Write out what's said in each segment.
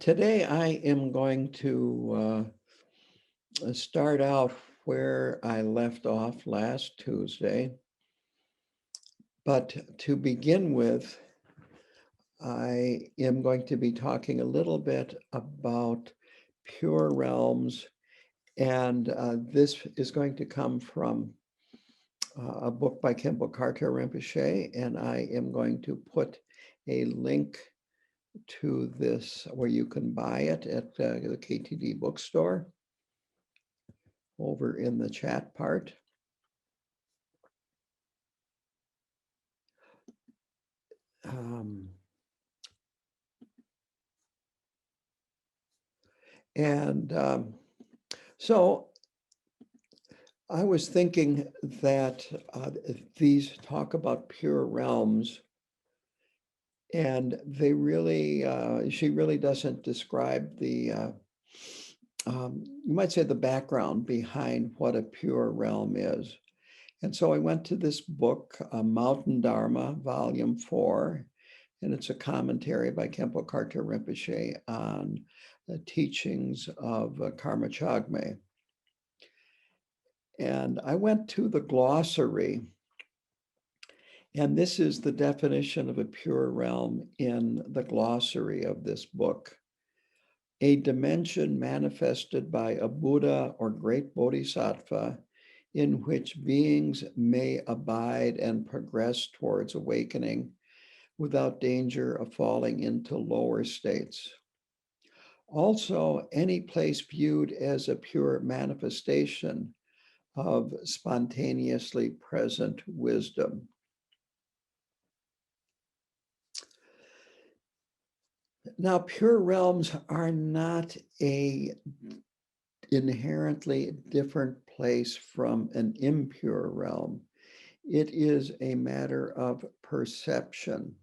Today I am going to start out where I left off last Tuesday. But to begin with, I am going to be talking a little bit about pure realms. And this is going to come from a book by Khenpo Karthar Rinpoche. And I am going to put a link to this where you can buy it at the KTD bookstore over in the chat part. So I was thinking that these talk about pure realms, and they really, she really doesn't describe the, you might say the background behind what a pure realm is. And so I went to this book, Mountain Dharma, Volume 4, and it's a commentary by Khenpo Karthar Rinpoche on the teachings of Karma Chagme. And I went to the glossary, and this is the definition of a pure realm in the glossary of this book. A dimension manifested by a Buddha or great Bodhisattva in which beings may abide and progress towards awakening without danger of falling into lower states. Also, any place viewed as a pure manifestation of spontaneously present wisdom. Now, pure realms are not an inherently different place from an impure realm. It is a matter of perception.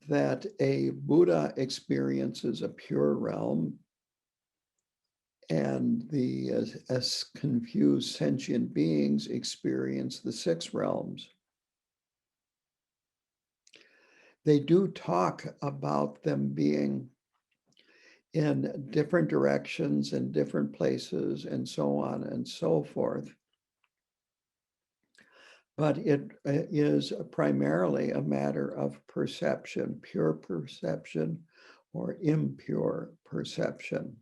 That a Buddha experiences a pure realm, and the confused sentient beings experience the 6 realms. They do talk about them being in different directions and different places and so on and so forth. But it is primarily a matter of perception, pure perception or impure perception.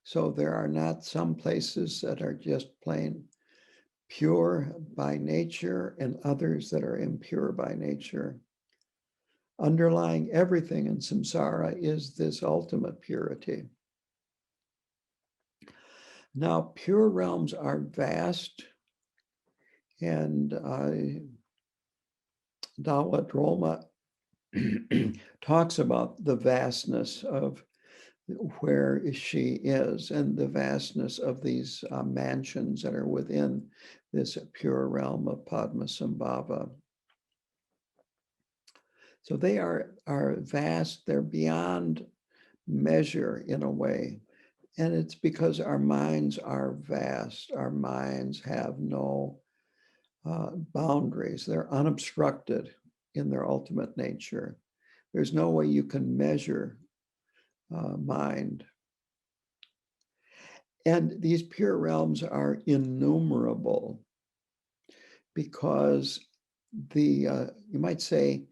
So there are not some places that are just plain pure by nature and others that are impure by nature. Underlying everything in samsara is this ultimate purity. Now, pure realms are vast, and Dawa Drolma talks about the vastness of where she is and the vastness of these mansions that are within this pure realm of Padmasambhava. So they are vast, they're beyond measure in a way. And it's because our minds are vast. Our minds have no boundaries. They're unobstructed in their ultimate nature. There's no way you can measure mind. And these pure realms are innumerable because the, you might say,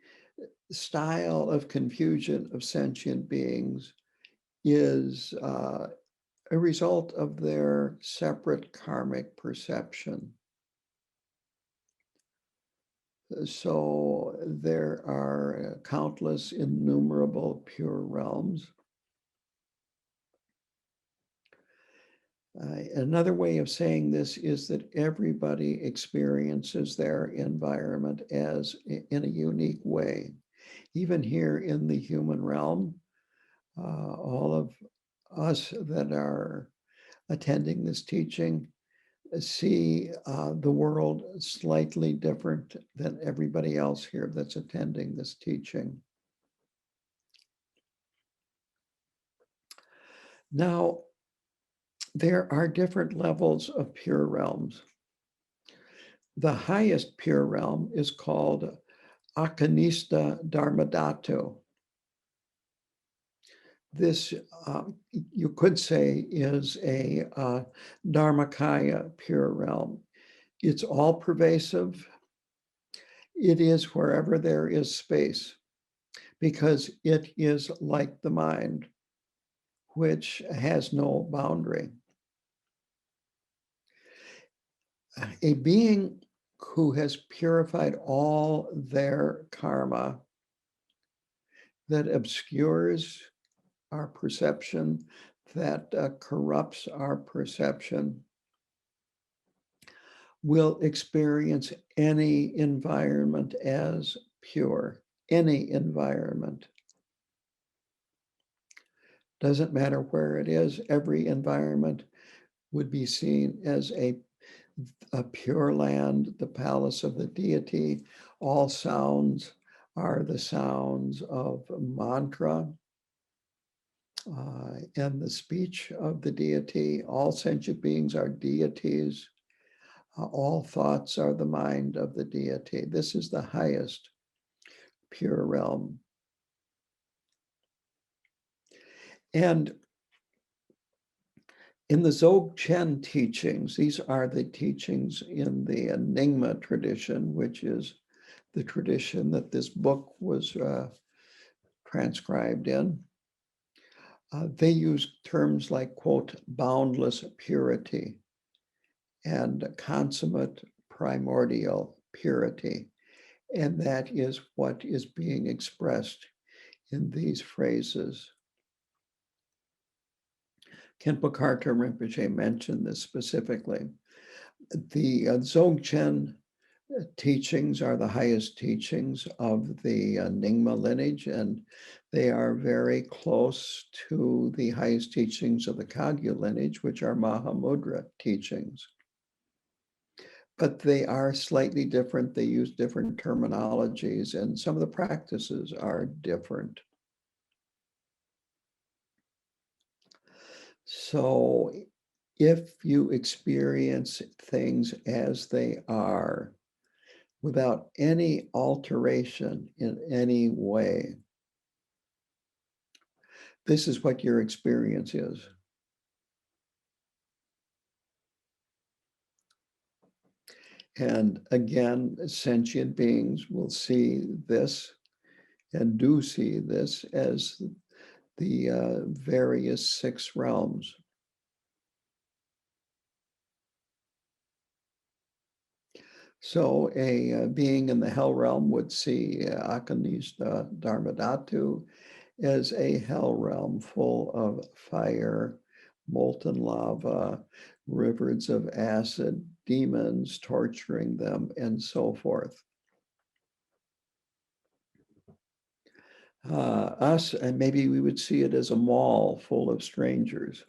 style of confusion of sentient beings is a result of their separate karmic perception. So there are countless, innumerable pure realms. Another way of saying this is that everybody experiences their environment as in a unique way. Even here in the human realm, all of us that are attending this teaching see the world slightly different than everybody else here that's attending this teaching. Now, there are different levels of pure realms. The highest pure realm is called Akanista Dharmadhatu. This, you could say, is a Dharmakaya pure realm. It's all pervasive. It is wherever there is space, because it is like the mind, which has no boundary. A being who has purified all their karma that obscures our perception, that corrupts our perception, will experience any environment as pure, any environment. Doesn't matter where it is, every environment would be seen as a pure land, the palace of the deity. All sounds are the sounds of mantra and the speech of the deity. All sentient beings are deities. All thoughts are the mind of the deity. This is the highest pure realm. And in the Dzogchen teachings, these are the teachings in the Nyingma tradition, which is the tradition that this book was transcribed in. They use terms like, quote, boundless purity and consummate primordial purity. And that is what is being expressed in these phrases. Khenpo Karthar Rinpoche mentioned this specifically. The Dzogchen teachings are the highest teachings of the Nyingma lineage, and they are very close to the highest teachings of the Kagyu lineage, which are Mahamudra teachings. But they are slightly different. They use different terminologies, and some of the practices are different. So if you experience things as they are, without any alteration in any way, this is what your experience is. And again, sentient beings will see this and do see this as the various 6 realms. So a being in the hell realm would see Akanista Dharmadhatu as a hell realm full of fire, molten lava, rivers of acid, demons torturing them, and so forth. Us, and maybe we would see it as a mall full of strangers.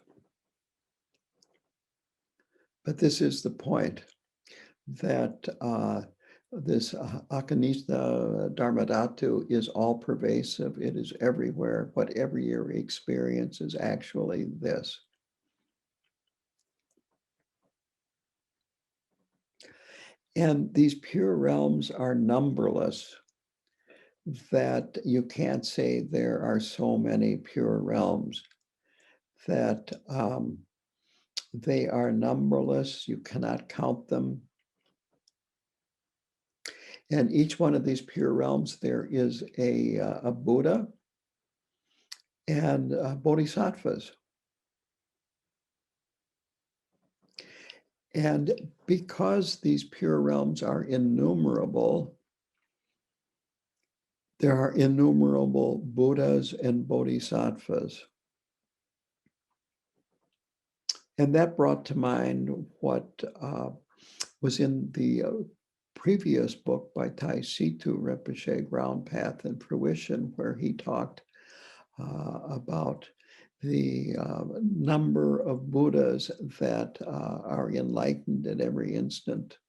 But this is the point, that this Akanista Dharmadhatu is all pervasive. It is everywhere. Whatever your experience is actually this. And these pure realms are numberless, that you can't say there are so many pure realms, that they are numberless. You cannot count them. And each one of these pure realms, there is a Buddha and bodhisattvas. And because these pure realms are innumerable, there are innumerable Buddhas and bodhisattvas. And that brought to mind what was in the previous book by Tai Situ Rinpoche, Ground, Path, and Fruition, where he talked about the number of Buddhas that are enlightened at every instant,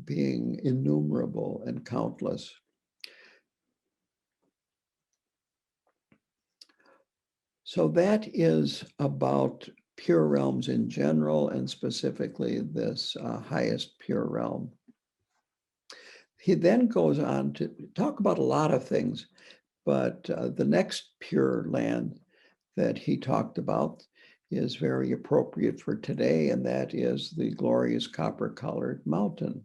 being innumerable and countless. So that is about pure realms in general, and specifically this highest pure realm. He then goes on to talk about a lot of things, but the next Pure Land that he talked about is very appropriate for today, and that is the glorious copper-colored mountain.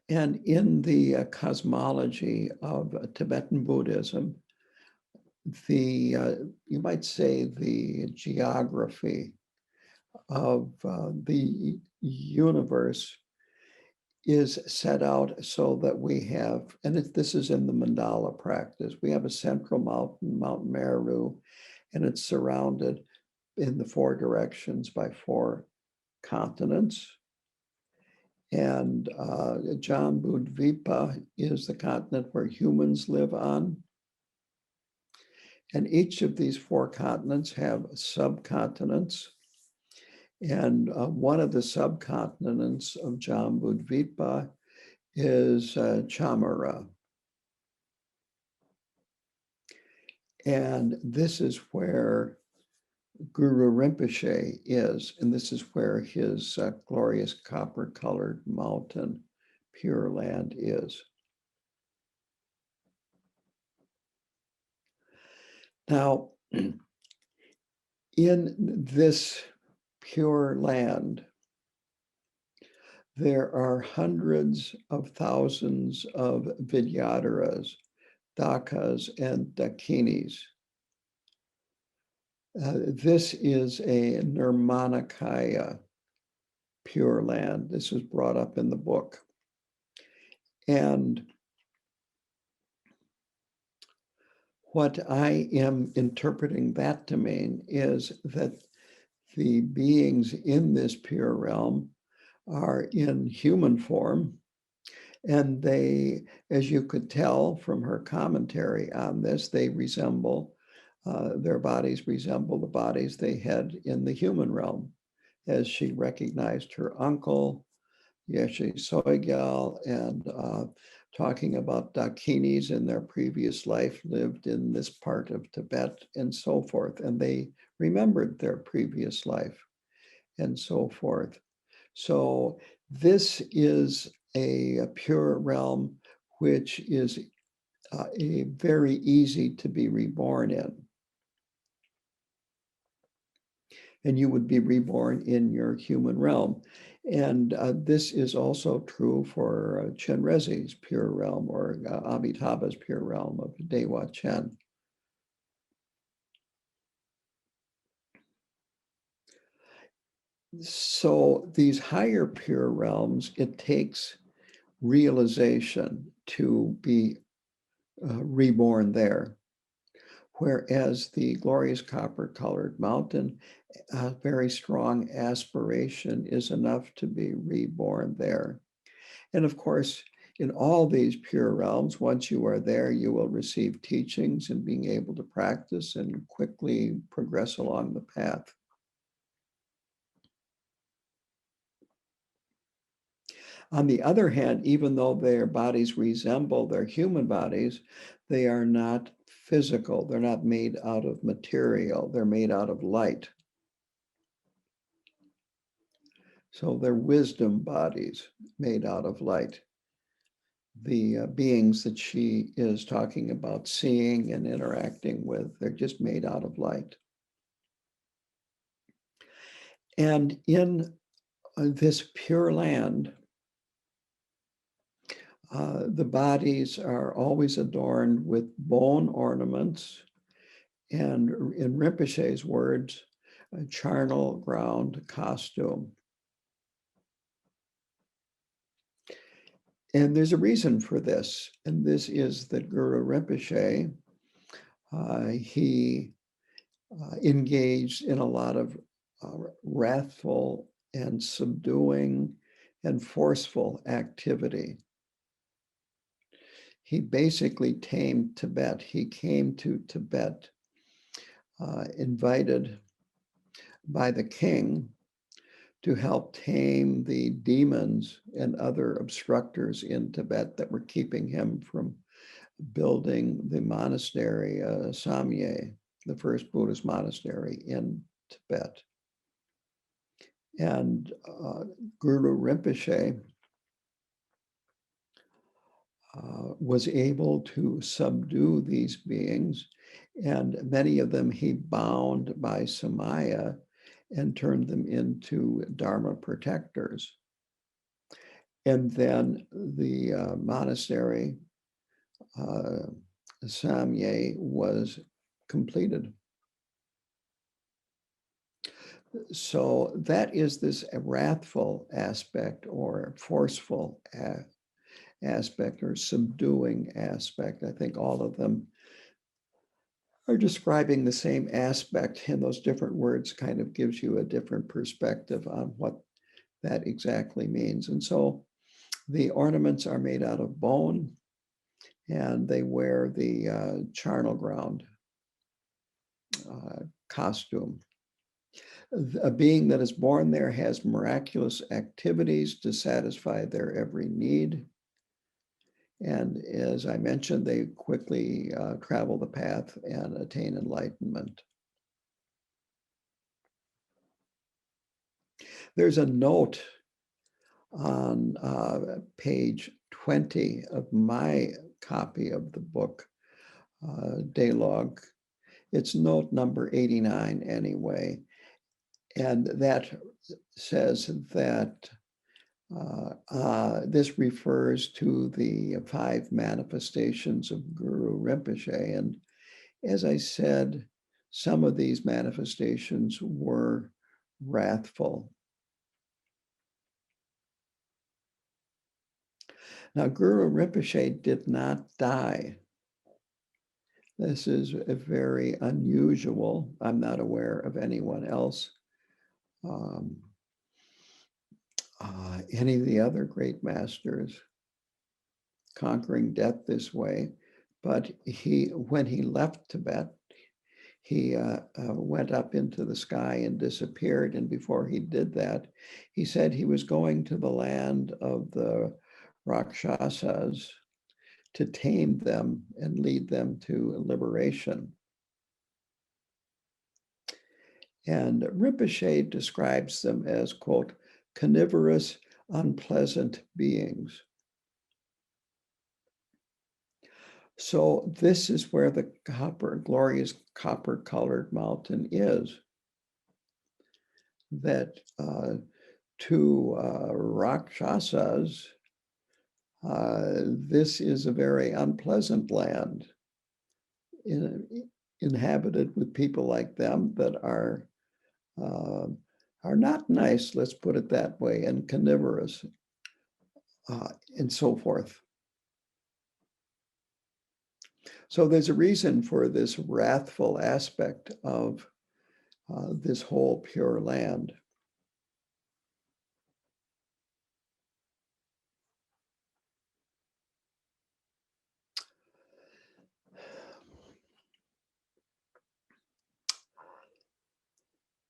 And in the cosmology of Tibetan Buddhism, you might say the geography of the universe is set out so that we have, and this is in the mandala practice, we have a central mountain, Mount Meru, and it's surrounded in the four directions by four continents. And Jambudvipa is the continent where humans live on. And each of these four continents have subcontinents. And one of the subcontinents of Jambudvipa is Chamara. And this is where Guru Rinpoche is, and this is where his glorious copper-colored mountain, Pure Land, is. Now, in this Pure Land, there are hundreds of thousands of Vidyadharas, Dakas, and Dakinis. This is a Nirmanakaya Pure Land. This is brought up in the book. And what I am interpreting that to mean is that the beings in this pure realm are in human form, and they, as you could tell from her commentary on this, they resemble, their bodies resemble the bodies they had in the human realm, as she recognized her uncle, Yeshe Sogyal, and talking about Dakinis in their previous life lived in this part of Tibet and so forth, and they remembered their previous life and so forth. So this is a pure realm which is a very easy to be reborn in. And you would be reborn in your human realm. And this is also true for Chenrezi's pure realm, or Amitabha's pure realm of Dawa Chen. So these higher pure realms, it takes realization to be reborn there. Whereas the glorious copper-colored mountain, a very strong aspiration is enough to be reborn there. And of course, in all these pure realms, once you are there, you will receive teachings and being able to practice and quickly progress along the path. On the other hand, even though their bodies resemble their human bodies, they are not physical. They're not made out of material. They're made out of light. So they're wisdom bodies made out of light. The beings that she is talking about seeing and interacting with, they're just made out of light. And in this pure land, the bodies are always adorned with bone ornaments, and in Rinpoche's words, a charnel ground costume. And there's a reason for this, and this is that Guru Rinpoche, he engaged in a lot of wrathful and subduing and forceful activity. He basically tamed Tibet. He came to Tibet invited by the king to help tame the demons and other obstructors in Tibet that were keeping him from building the monastery, Samye, the first Buddhist monastery in Tibet. And Guru Rinpoche was able to subdue these beings, and many of them he bound by Samaya and turned them into Dharma protectors. And then the monastery, Samye, was completed. So that is this wrathful aspect or forceful aspect or subduing aspect. I think all of them are describing the same aspect, and those different words kind of gives you a different perspective on what that exactly means. And so the ornaments are made out of bone, and they wear the charnel ground costume. A being that is born there has miraculous activities to satisfy their every need. And as I mentioned, they quickly travel the path and attain enlightenment. There's a note on page 20 of my copy of the book, Delog. It's note number 89 anyway. And that says that this refers to the 5 manifestations of Guru Rinpoche. And as I said, some of these manifestations were wrathful. Now, Guru Rinpoche did not die. This is very unusual. I'm not aware of anyone else. Any of the other great masters conquering death this way. But when he left Tibet, he went up into the sky and disappeared. And before he did that, he said he was going to the land of the Rakshasas to tame them and lead them to liberation. And Rinpoche describes them as, quote, carnivorous, unpleasant beings. So this is where the glorious copper-colored mountain is. That to Rakshasas, this is a very unpleasant land, inhabited with people like them that are not nice, let's put it that way, and carnivorous, and so forth. So there's a reason for this wrathful aspect of this whole Pure Land.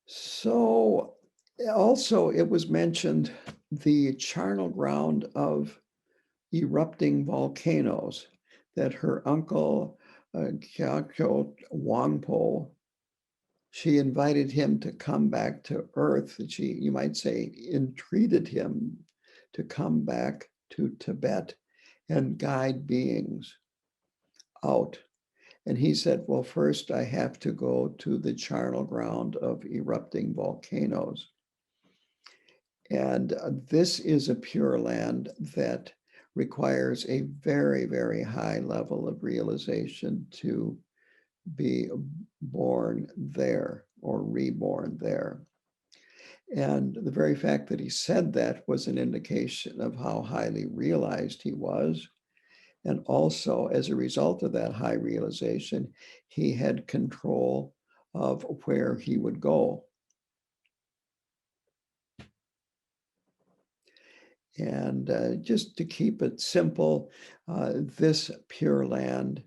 So also it was mentioned the charnel ground of erupting volcanoes, that her uncle, Gyalpo Wangpo, she invited him to come back to Earth. She, you might say, entreated him to come back to Tibet and guide beings out. And he said, well, first I have to go to the charnel ground of erupting volcanoes. And this is a Pure Land that requires a very, very high level of realization to be born there or reborn there. And the very fact that he said that was an indication of how highly realized he was. And also, as a result of that high realization, he had control of where he would go. And just to keep it simple, this Pure Land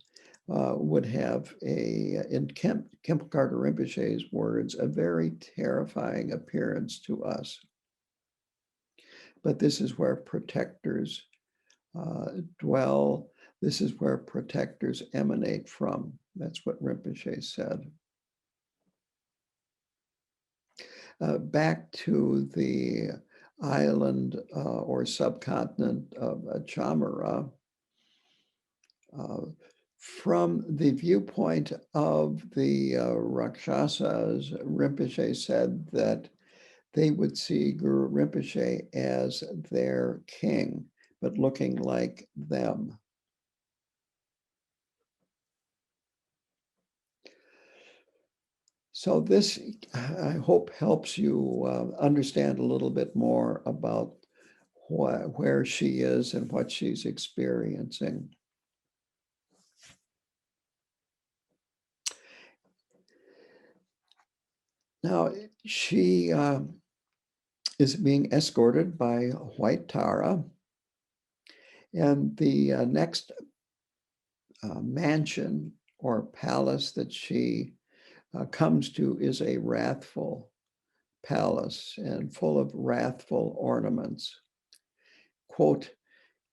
would have, in Khenpo Karthar Rinpoche's words, a very terrifying appearance to us. But this is where protectors dwell. This is where protectors emanate from. That's what Rinpoche said. Back to the island or subcontinent of Chamara, From the viewpoint of the Rakshasas, Rinpoche said that they would see Guru Rinpoche as their king, but looking like them. So this, I hope, helps you understand a little bit more about where she is and what she's experiencing. Now, she is being escorted by White Tara, and the next mansion or palace that she comes to is a wrathful palace and full of wrathful ornaments. Quote,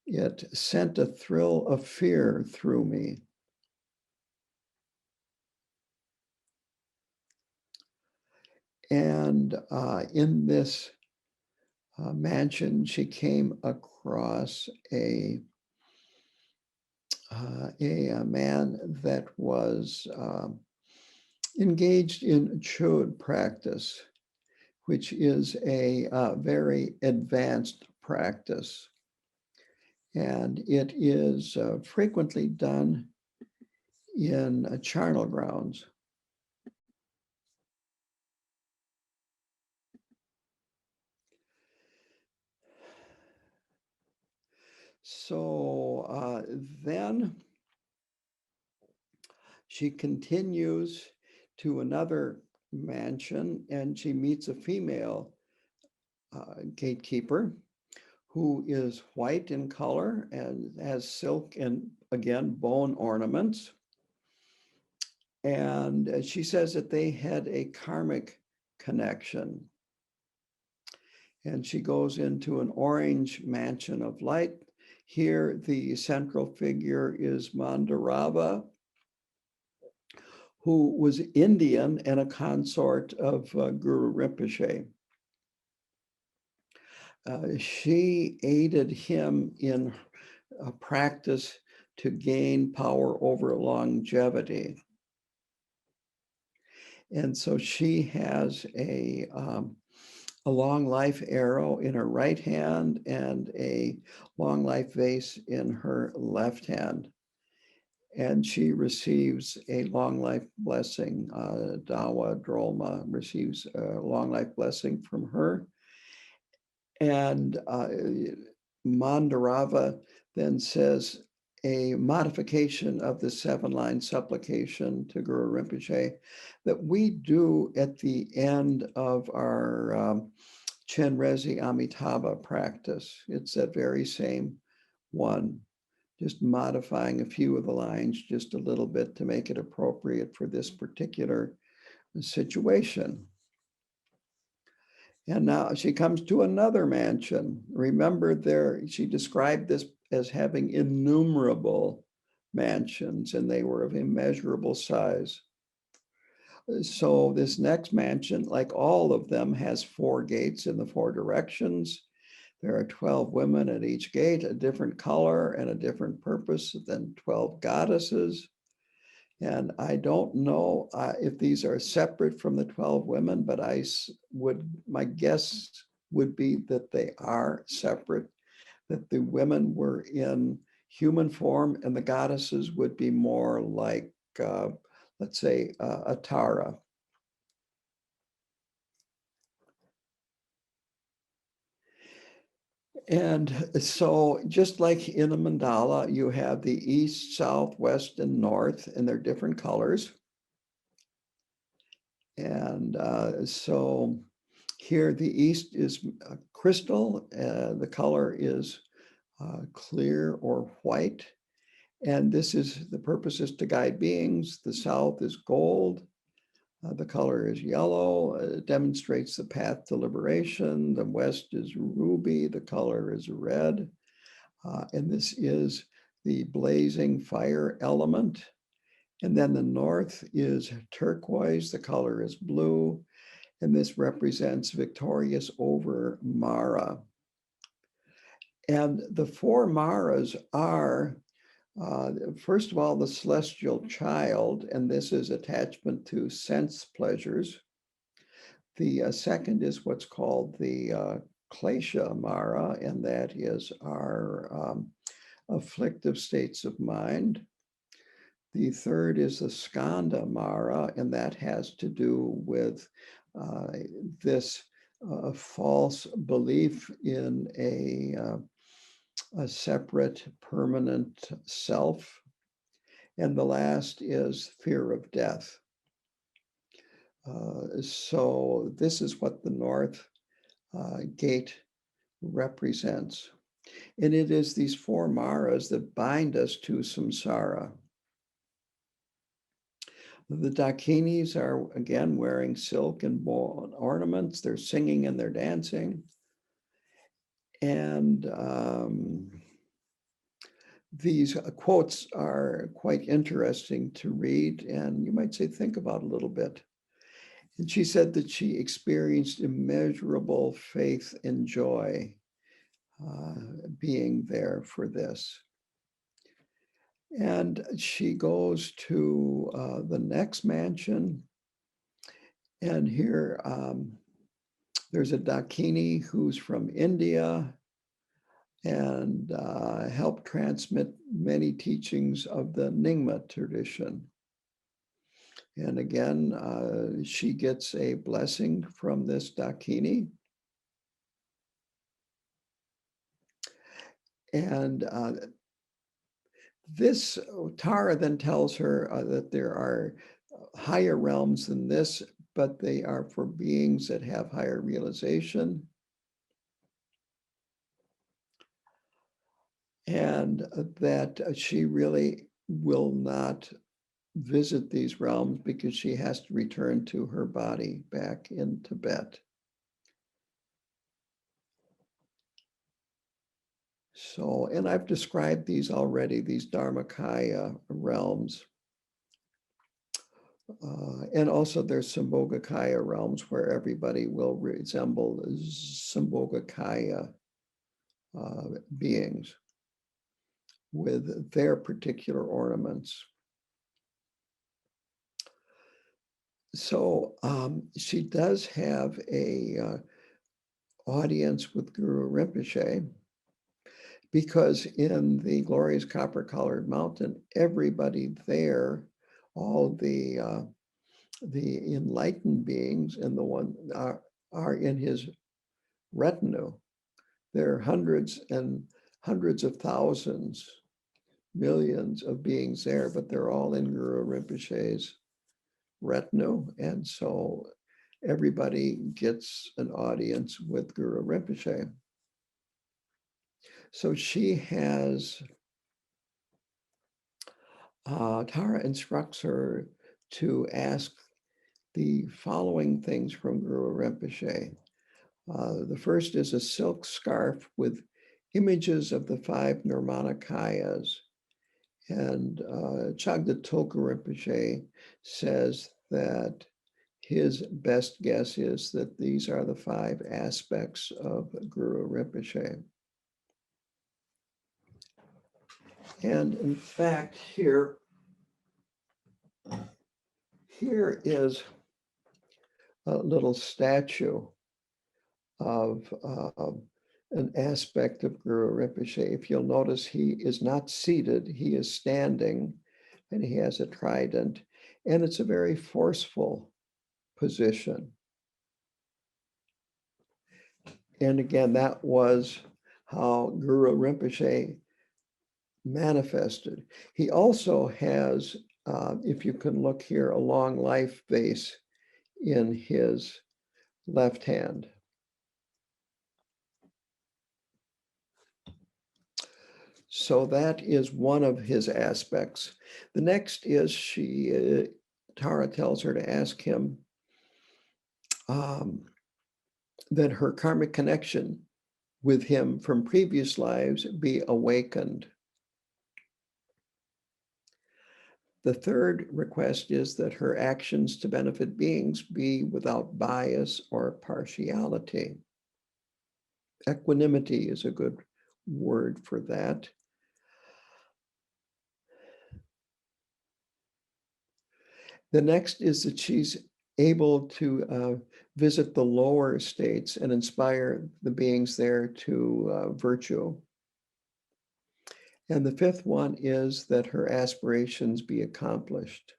"It sent a thrill of fear through me." And in this mansion, she came across a man that was engaged in chode practice, which is a very advanced practice. And it is frequently done in charnel grounds. So then she continues to another mansion, and she meets a female gatekeeper who is white in color and has silk and, again, bone ornaments. And she says that they had a karmic connection. And she goes into an orange mansion of light. Here, the central figure is Mandarava, who was Indian and a consort of Guru Rinpoche. She aided him in a practice to gain power over longevity. And so she has a long life arrow in her right hand and a long life vase in her left hand. And she receives a long life blessing. Dawa Drolma receives a long life blessing from her. And Mandarava then says a modification of the 7-line supplication to Guru Rinpoche that we do at the end of our Chenrezi Amitabha practice. It's that very same one, just modifying a few of the lines just a little bit to make it appropriate for this particular situation. And now she comes to another mansion. Remember there, she described this as having innumerable mansions, and they were of immeasurable size. So this next mansion, like all of them, has 4 gates in the 4 directions. There are 12 women at each gate, a different color and a different purpose than 12 goddesses. And I don't know if these are separate from the 12 women, but my guess would be that they are separate, that the women were in human form and the goddesses would be more like, let's say, a Tara. And so just like in a mandala, you have the east, south, west, and north, and they're different colors. And so here the east is crystal, the color is clear or white. And this is, the purpose is to guide beings. The south is gold. The color is yellow. It demonstrates the path to liberation. The west is ruby. The color is red. And this is the blazing fire element. And then the north is turquoise. The color is blue. And this represents victorious over Mara. And the 4 Maras are First of all, the celestial child, and this is attachment to sense pleasures. The second is what's called the klesha mara, and that is our afflictive states of mind. The third is the skanda mara, and that has to do with this false belief in a separate permanent self. And the last is fear of death. So this is what the North Gate represents. And it is these four maras that bind us to samsara. The dakinis are, again, wearing silk and ornaments. They're singing and they're dancing. And these quotes are quite interesting to read, and you might say, think about a little bit. And she said that she experienced immeasurable faith and joy being there for this. And she goes to the next mansion. And here there's a Dakini who's from India and helped transmit many teachings of the Nyingma tradition. And again, she gets a blessing from this Dakini. And this Tara then tells her that there are higher realms than this, but they are for beings that have higher realization. And that she really will not visit these realms because she has to return to her body back in Tibet. So, and I've described these already, these Dharmakaya realms. And also there's Sambhogakaya realms where everybody will resemble Sambhogakaya beings with their particular ornaments. So she does have a audience with Guru Rinpoche, because in the glorious copper-colored mountain, everybody there, all the enlightened beings and the one are in his retinue. There are hundreds and hundreds of thousands, millions of beings there, but they're all in Guru Rinpoche's retinue. And so everybody gets an audience with Guru Rinpoche. So she has, Tara instructs her to ask the following things from Guru Rinpoche. The first is a silk scarf with images of the five Nirmanakayas. And Chagda Tulku Rinpoche says that his best guess is that these are the five aspects of Guru Rinpoche. And in fact, here is a little statue of an aspect of Guru Rinpoche. If you'll notice, he is not seated, he is standing, and he has a trident, and it's a very forceful position. And again, that was how Guru Rinpoche manifested. He also has, if you can look here, a long life vase in his left hand. So that is one of his aspects. The next is Tara tells her to ask him that her karmic connection with him from previous lives be awakened. The third request is that her actions to benefit beings be without bias or partiality. Equanimity is a good word for that. The next is that she's able to visit the lower states and inspire the beings there to virtue. And the fifth one is that her aspirations be accomplished.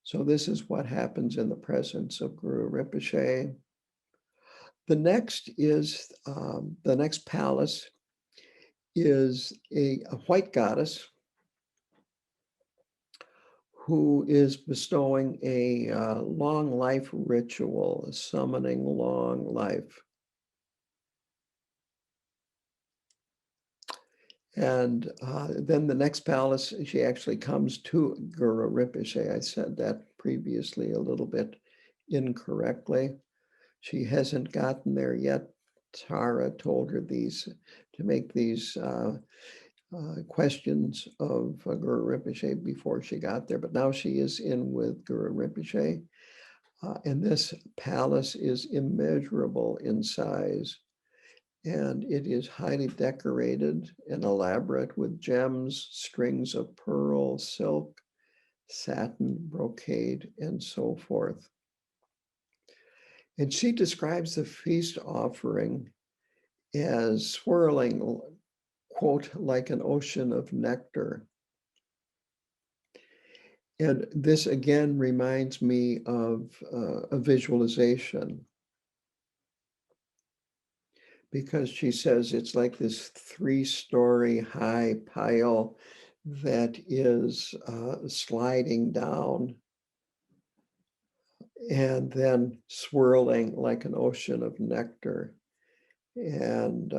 So this is what happens in the presence of Guru Rinpoche. The next is, the next palace is a white goddess who is bestowing a long life ritual, a summoning long life. And then the next palace, she actually comes to Guru Rinpoche. I said that previously a little bit incorrectly. She hasn't gotten there yet. Tara told her to make these questions of Guru Rinpoche before she got there, but now she is in with Guru Rinpoche. And this palace is immeasurable in size, and it is highly decorated and elaborate with gems, strings of pearl, silk, satin, brocade, and so forth. And she describes the feast offering as swirling, quote, like an ocean of nectar. And this again reminds me of a visualization, because she says it's like this 3-story high pile that is sliding down and then swirling like an ocean of nectar. And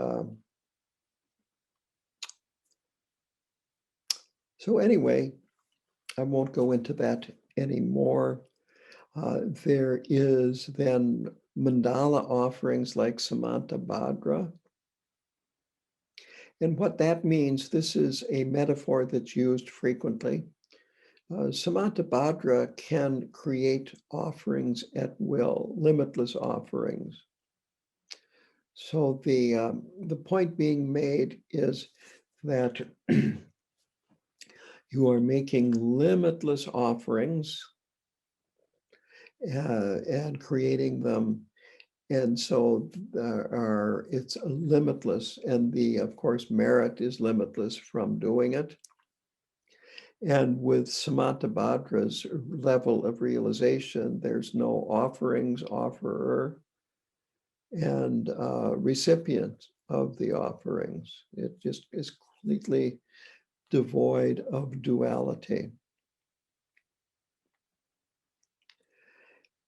so anyway, I won't go into that anymore. There is then mandala offerings like Samanta Bhadra. And what that means, this is a metaphor that's used frequently. Samanta Bhadra can create offerings at will, limitless offerings. So the point being made is that you are making limitless offerings and creating them. And so it's limitless. And of course, merit is limitless from doing it. And with Samanta Bhadra's level of realization, there's no offerings, offerer, and recipient of the offerings. It just is completely devoid of duality.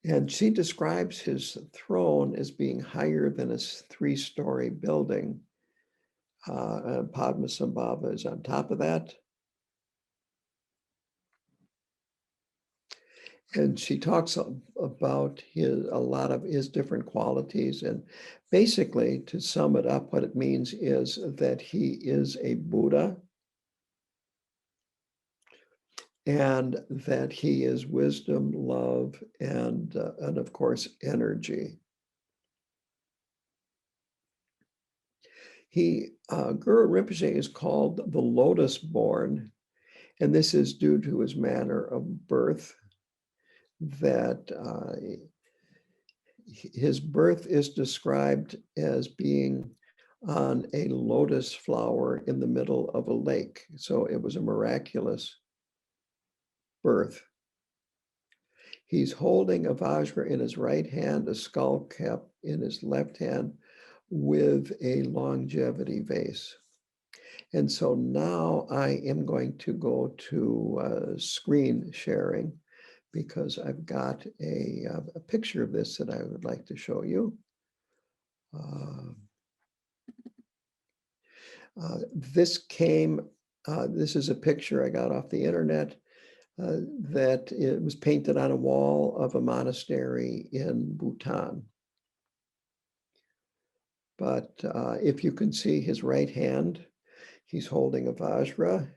And she describes his throne as being higher than a 3-story building. And Padmasambhava is on top of that. And she talks about a lot of his different qualities. And basically, to sum it up, what it means is that he is a Buddha, and that he is wisdom, love, and of course, energy. Guru Rinpoche is called the Lotus Born, and this is due to his manner of birth, that his birth is described as being on a lotus flower in the middle of a lake. So it was a miraculous birth. He's holding a vajra in his right hand, a skull cap in his left hand, with a longevity vase. And so now I am going to go to screen sharing, because I've got a picture of this that I would like to show you. This is a picture I got off the internet that it was painted on a wall of a monastery in Bhutan. But if you can see his right hand, he's holding a vajra,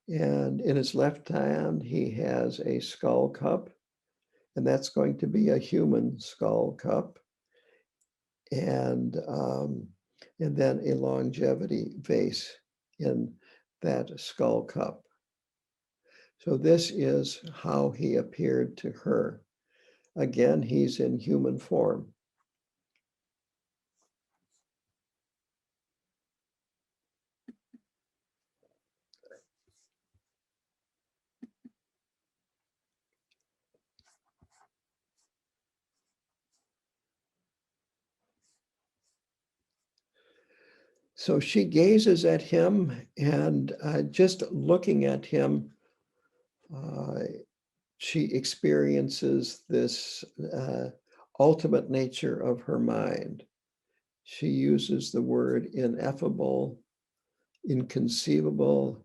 and in his left hand, he has a skull cup, and that's going to be a human skull cup, and then a longevity vase in that skull cup. So this is how he appeared to her. Again, he's in human form. So she gazes at him, and just looking at him, she experiences this ultimate nature of her mind. She uses the word ineffable, inconceivable,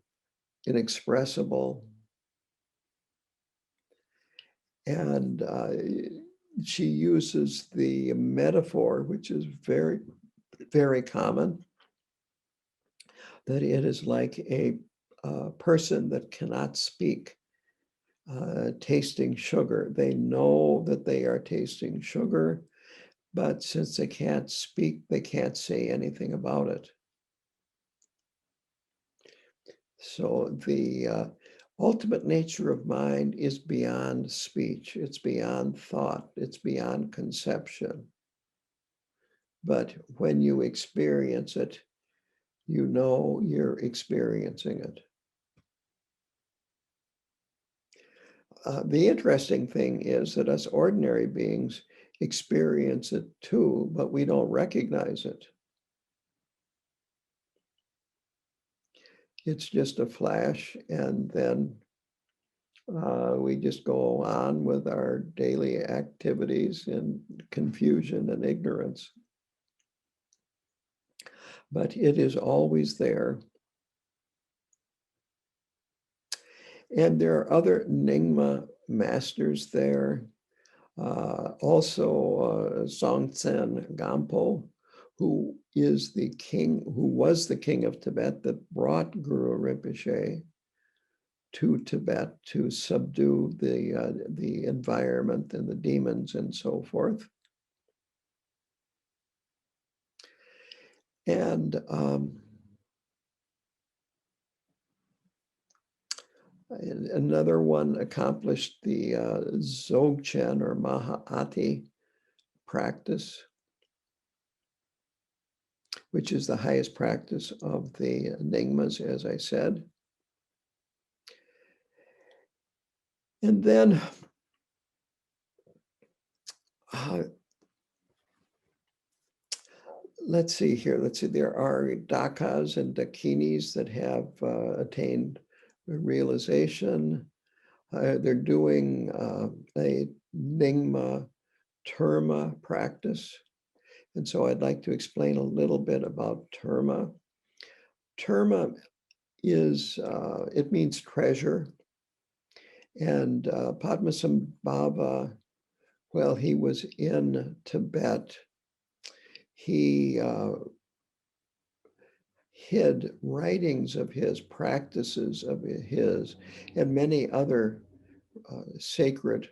inexpressible. And she uses the metaphor, which is very, very common, that it is like a person that cannot speak, tasting sugar. They know that they are tasting sugar, but since they can't speak, they can't say anything about it. So the ultimate nature of mind is beyond speech. It's beyond thought. It's beyond conception. But when you experience it, you know you're experiencing it. The interesting thing is that us ordinary beings experience it too, but we don't recognize it. It's just a flash, and then we just go on with our daily activities in confusion and ignorance. But it is always there. And there are other Nyingma masters there. Also Dzogchen Gampo, who is the king, who was the king of Tibet that brought Guru Rinpoche to Tibet to subdue the environment and the demons and so forth. And another one accomplished the Dzogchen or Maha'ati practice, which is the highest practice of the Nyingmas, as I said. And then let's see here. Let's see. There are Dakas and Dakinis that have attained realization. They're doing a Nyingma Terma practice. And so I'd like to explain a little bit about Terma. Terma is, it means treasure. And Padmasambhava, while he was in Tibet, he hid writings of his, practices of his, and many other sacred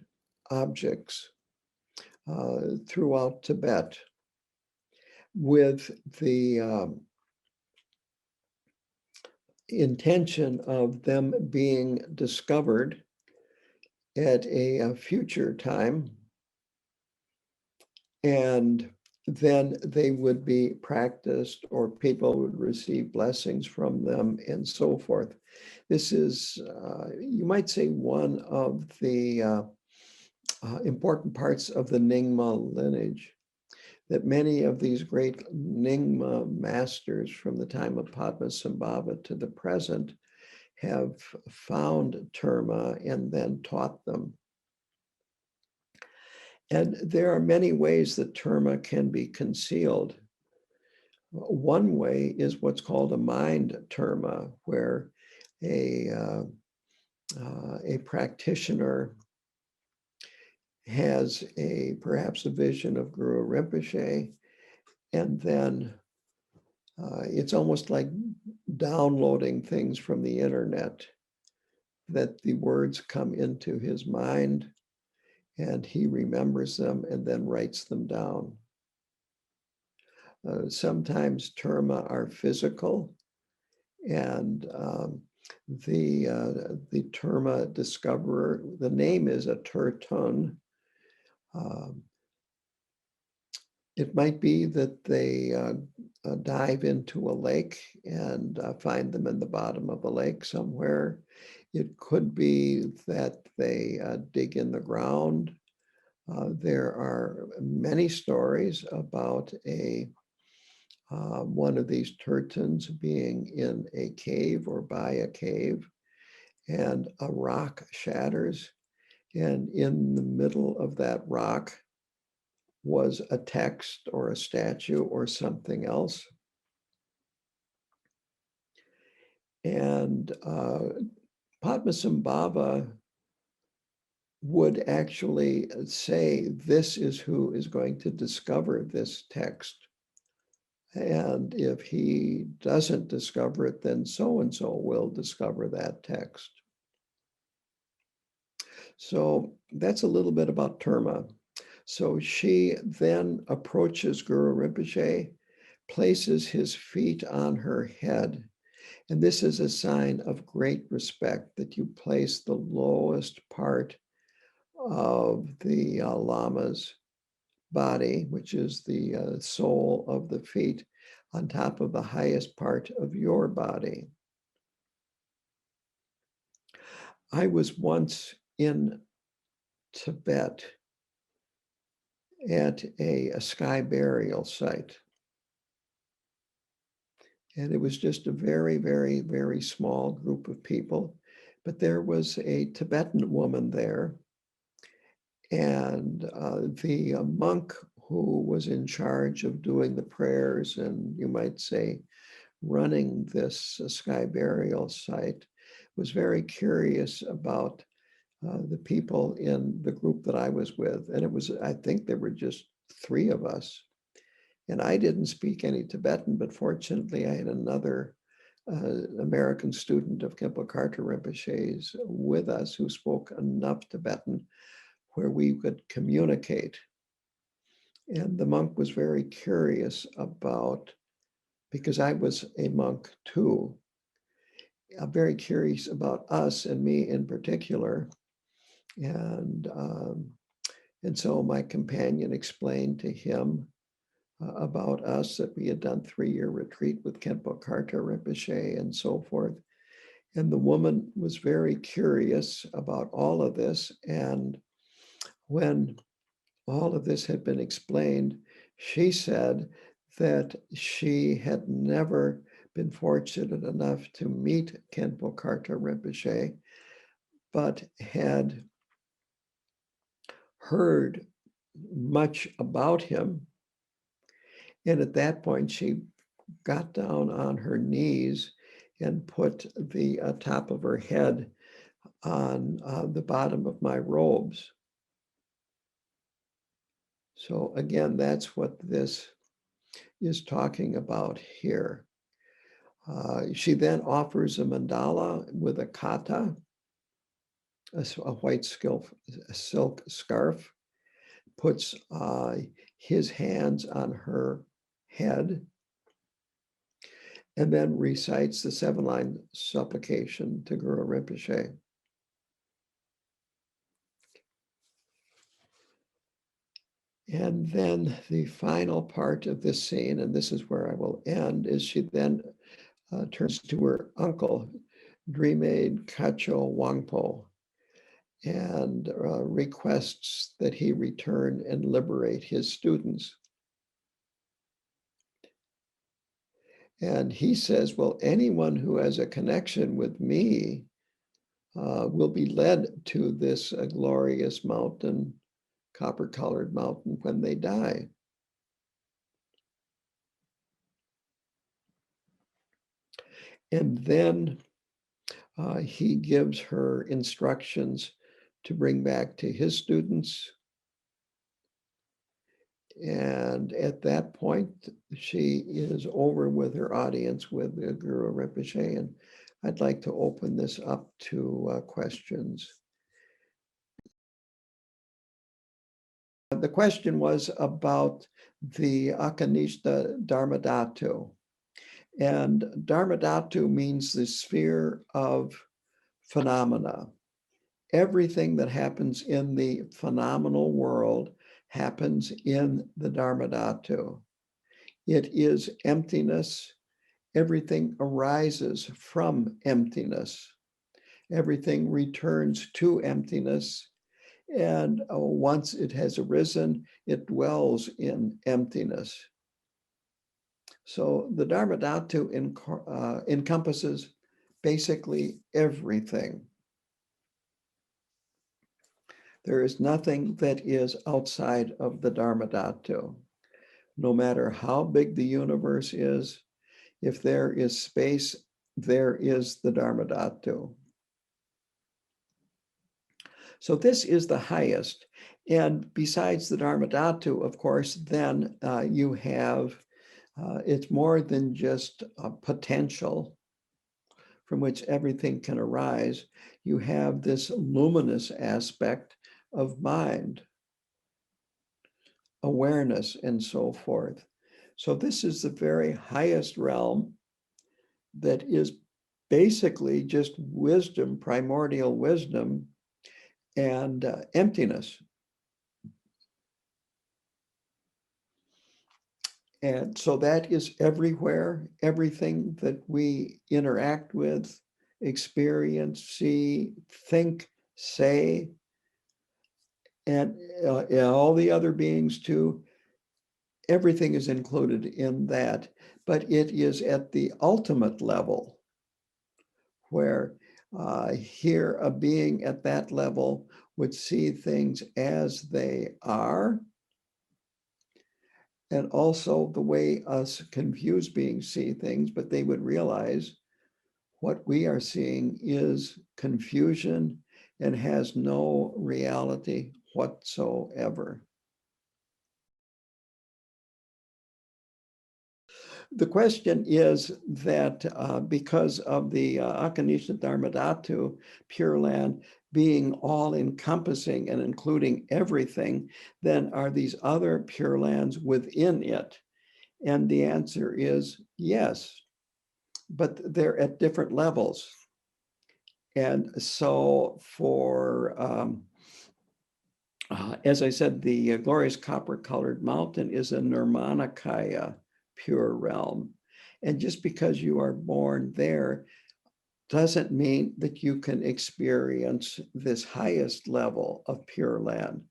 objects throughout Tibet with the intention of them being discovered at a future time, and then they would be practiced or people would receive blessings from them and so forth. This is, you might say, one of the important parts of the Nyingma lineage, that many of these great Nyingma masters from the time of Padmasambhava to the present have found Terma and then taught them. And there are many ways that Terma can be concealed. One way is what's called a mind Terma, where a practitioner has perhaps a vision of Guru Rinpoche, and then it's almost like downloading things from the internet, that the words come into his mind and he remembers them and then writes them down. Sometimes terma are physical, and the Terma discoverer, the name is a Turton. It might be that they dive into a lake and find them in the bottom of a lake somewhere. It could be that they dig in the ground. There are many stories about one of these Turtons being in a cave or by a cave, and a rock shatters, and in the middle of that rock was a text or a statue or something else. And Padmasambhava would actually say, this is who is going to discover this text. And if he doesn't discover it, then so-and-so will discover that text. So that's a little bit about Terma. So she then approaches Guru Rinpoche, places his feet on her head. And this is a sign of great respect, that you place the lowest part of the Lama's body, which is the sole of the feet, on top of the highest part of your body. I was once in Tibet at a sky burial site. And it was just a very, very, very small group of people. But there was a Tibetan woman there. And the monk who was in charge of doing the prayers and, you might say, running this sky burial site, was very curious about the people in the group that I was with. And it was, I think there were just 3 of us. And I didn't speak any Tibetan, but fortunately I had another American student of Khenpo Karthar Rinpoche's with us who spoke enough Tibetan where we could communicate. And the monk was very curious about, because I was a monk too, very curious about us and me in particular. And so my companion explained to him about us, that we had done 3-year retreat with Khenpo Karthar Rinpoche and so forth. And the woman was very curious about all of this. And when all of this had been explained, she said that she had never been fortunate enough to meet Khenpo Karthar Rinpoche, but had heard much about him. And at that point, she got down on her knees and put the top of her head on the bottom of my robes. So again, that's what this is talking about here. She then offers a mandala with a kata, a white silk scarf, puts his hands on her head, and then recites the 7-line supplication to Guru Rinpoche. And then the final part of this scene, and this is where I will end, is she then turns to her uncle, Dremaid Kacho Wangpo, and requests that he return and liberate his students. And he says, well, anyone who has a connection with me will be led to this glorious mountain, copper-colored mountain, when they die. And then he gives her instructions to bring back to his students. And at that point, she is over with her audience with Guru Rinpoche. And I'd like to open this up to questions. The question was about the Akanishta Dharmadhatu. And Dharmadhatu means the sphere of phenomena. Everything that happens in the phenomenal world happens in the Dharmadhatu. It is emptiness. Everything arises from emptiness. Everything returns to emptiness. And once it has arisen, it dwells in emptiness. So the Dharmadhatu encompasses basically everything. There is nothing that is outside of the Dharmadhatu. No matter how big the universe is, if there is space, there is the Dharmadhatu. So this is the highest. And besides the Dharmadhatu, of course, then you have, it's more than just a potential from which everything can arise. You have this luminous aspect of mind, awareness, and so forth. So this is the very highest realm that is basically just wisdom, primordial wisdom, and emptiness. And so that is everywhere. Everything that we interact with, experience, see, think, say, and all the other beings too, everything is included in that. But it is at the ultimate level where here a being at that level would see things as they are, and also the way us confused beings see things, but they would realize what we are seeing is confusion and has no reality whatsoever. The question is that because of the Akanisha Dharmadhatu, Pure Land, being all-encompassing and including everything, then are these other Pure Lands within it? And the answer is yes, but they're at different levels. And so for, as I said, the glorious copper-colored mountain is a Nirmanakaya pure realm. And just because you are born there doesn't mean that you can experience this highest level of Pure Land.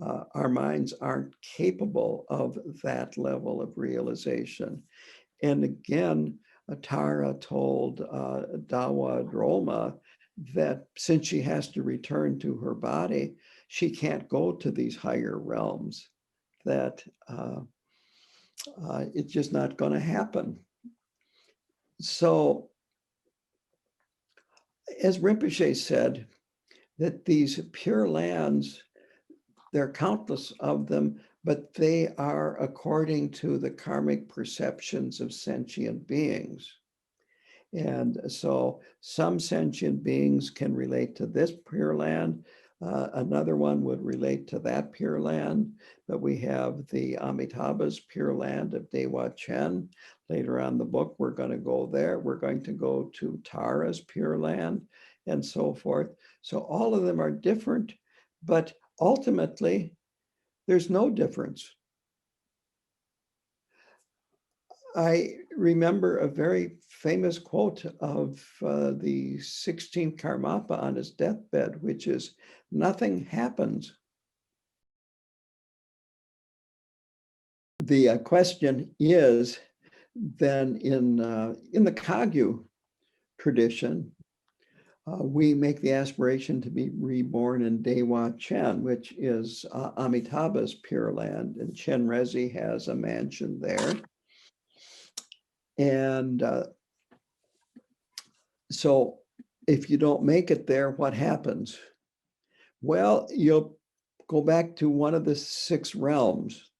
Our minds aren't capable of that level of realization. And again, Tara told Dawa Drolma that since she has to return to her body, she can't go to these higher realms, that it's just not going to happen. So, as Rinpoche said, that these pure lands, there are countless of them, but they are according to the karmic perceptions of sentient beings. And so some sentient beings can relate to this Pure Land. Another one would relate to that Pure Land. But we have the Amitabha's Pure Land of Dawa Chen. Later on in the book, we're going to go there. We're going to go to Tara's Pure Land and so forth. So all of them are different, but ultimately, there's no difference. I remember a very famous quote of the 16th Karmapa on his deathbed, which is, "Nothing happens." The question is then in the Kagyu tradition, we make the aspiration to be reborn in Dawa Chen, which is Amitabha's Pure Land, and Chen Rezi has a mansion there. And so if you don't make it there, what happens? Well, you'll go back to one of the 6 realms.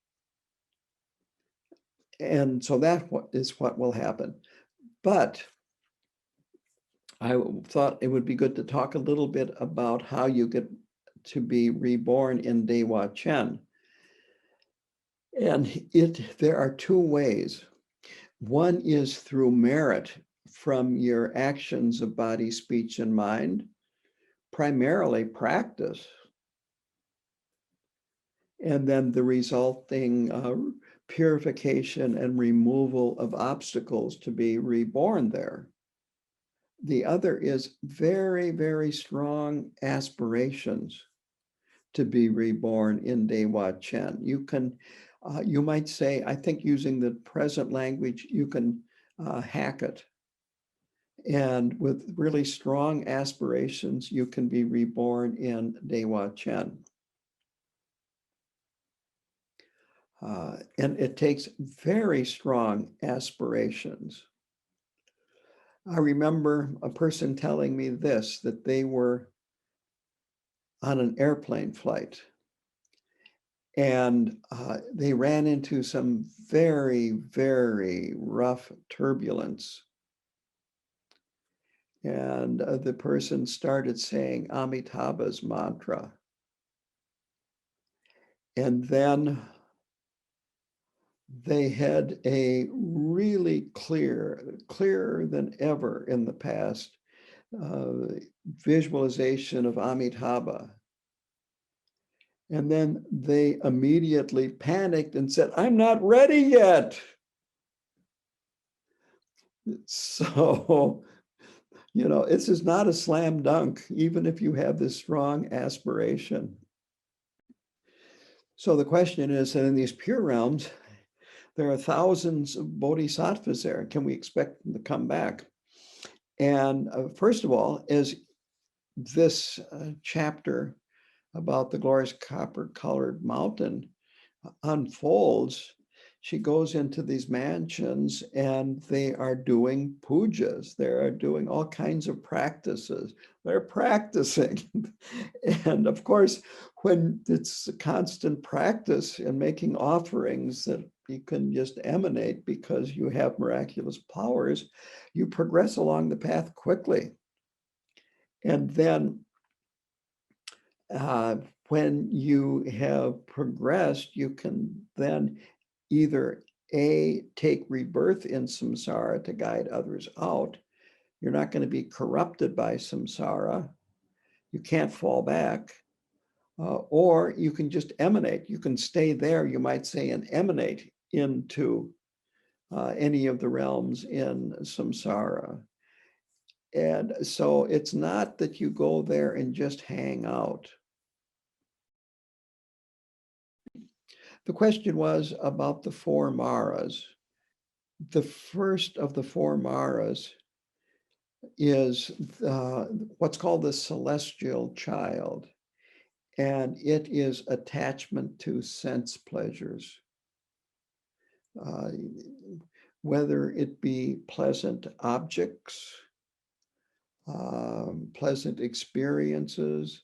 And so that is what will happen. But I thought it would be good to talk a little bit about how you get to be reborn in Dawa Chen. And there are 2 ways. One is through merit from your actions of body, speech, and mind, primarily practice, and then the resulting purification and removal of obstacles to be reborn there. The other is very, very strong aspirations to be reborn in Dawa Chen. You might say, I think using the present language, you can hack it. And with really strong aspirations, you can be reborn in Dawa Chen. And it takes very strong aspirations. I remember a person telling me this, that they were on an airplane flight and they ran into some very, very rough turbulence. And the person started saying Amitabha's mantra. And then they had a really clearer than ever in the past, visualization of Amitabha. And then they immediately panicked and said, I'm not ready yet. So, this is not a slam dunk, even if you have this strong aspiration. So the question is that in these pure realms, there are thousands of bodhisattvas there. Can we expect them to come back? And first of all, as this chapter about the glorious copper-colored mountain unfolds, she goes into these mansions and they are doing pujas. They are doing all kinds of practices. They're practicing. And of course, when it's a constant practice and making offerings that you can just emanate because you have miraculous powers, you progress along the path quickly. And then when you have progressed, you can then either take rebirth in samsara to guide others out. You're not going to be corrupted by samsara. You can't fall back. Or you can just emanate. You can stay there, you might say, and emanate into any of the realms in samsara. And so it's not that you go there and just hang out. The question was about the four maras. The first of the four maras is what's called the celestial child, and it is attachment to sense pleasures. Whether it be pleasant objects, pleasant experiences,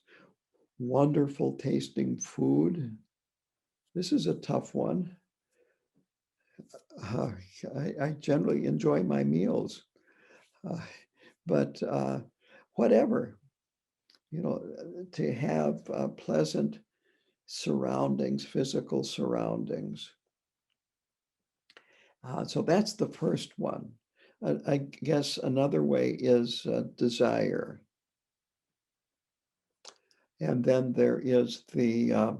wonderful tasting food. This is a tough one. I generally enjoy my meals, but whatever, to have pleasant surroundings, physical surroundings. So that's the first one. I guess another way is desire. And then there is the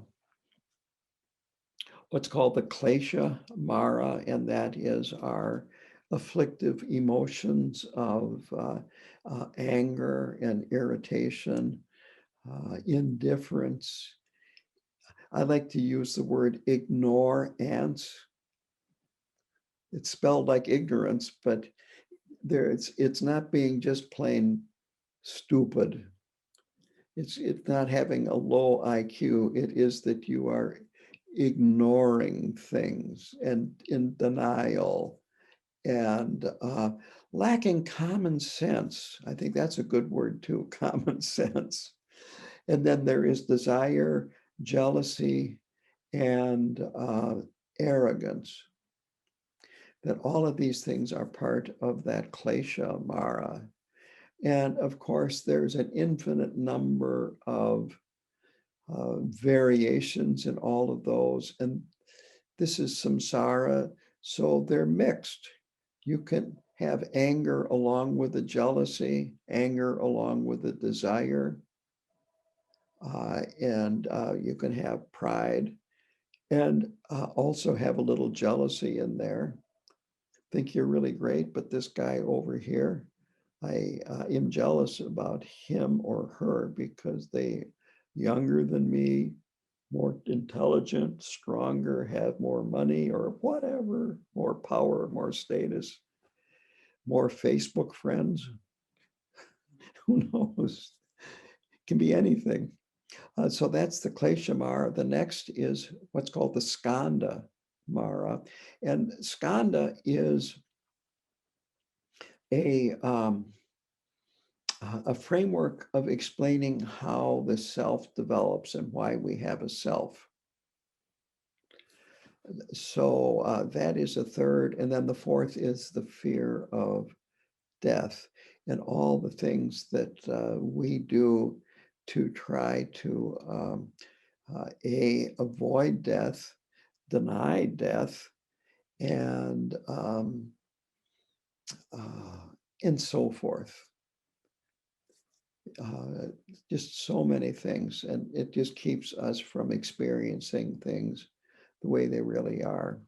what's called the klesha mara, and that is our afflictive emotions of anger and irritation, indifference. I like to use the word ignorance. It's spelled like ignorance, but it's not being just plain stupid. It's not having a low IQ. It is that you are ignoring things and in denial and lacking common sense. I think that's a good word too, common sense. And then there is desire, jealousy, and arrogance. That all of these things are part of that klesha mara. And of course, there's an infinite number of variations in all of those. And this is samsara, so they're mixed. You can have anger along with the jealousy, anger along with the desire, and you can have pride and also have a little jealousy in there. Think you're really great, but this guy over here, I am jealous about him or her because they younger than me, more intelligent, stronger, have more money or whatever, more power, more status, more Facebook friends. Who knows? It can be anything. So that's the Klesha Mara. The next is what's called the Skanda Mara. And Skanda is a a framework of explaining how the self develops and why we have a self. So that is a third. And then the fourth is the fear of death and all the things that we do to try to avoid death, deny death, and so forth. Just so many things, and it just keeps us from experiencing things the way they really are.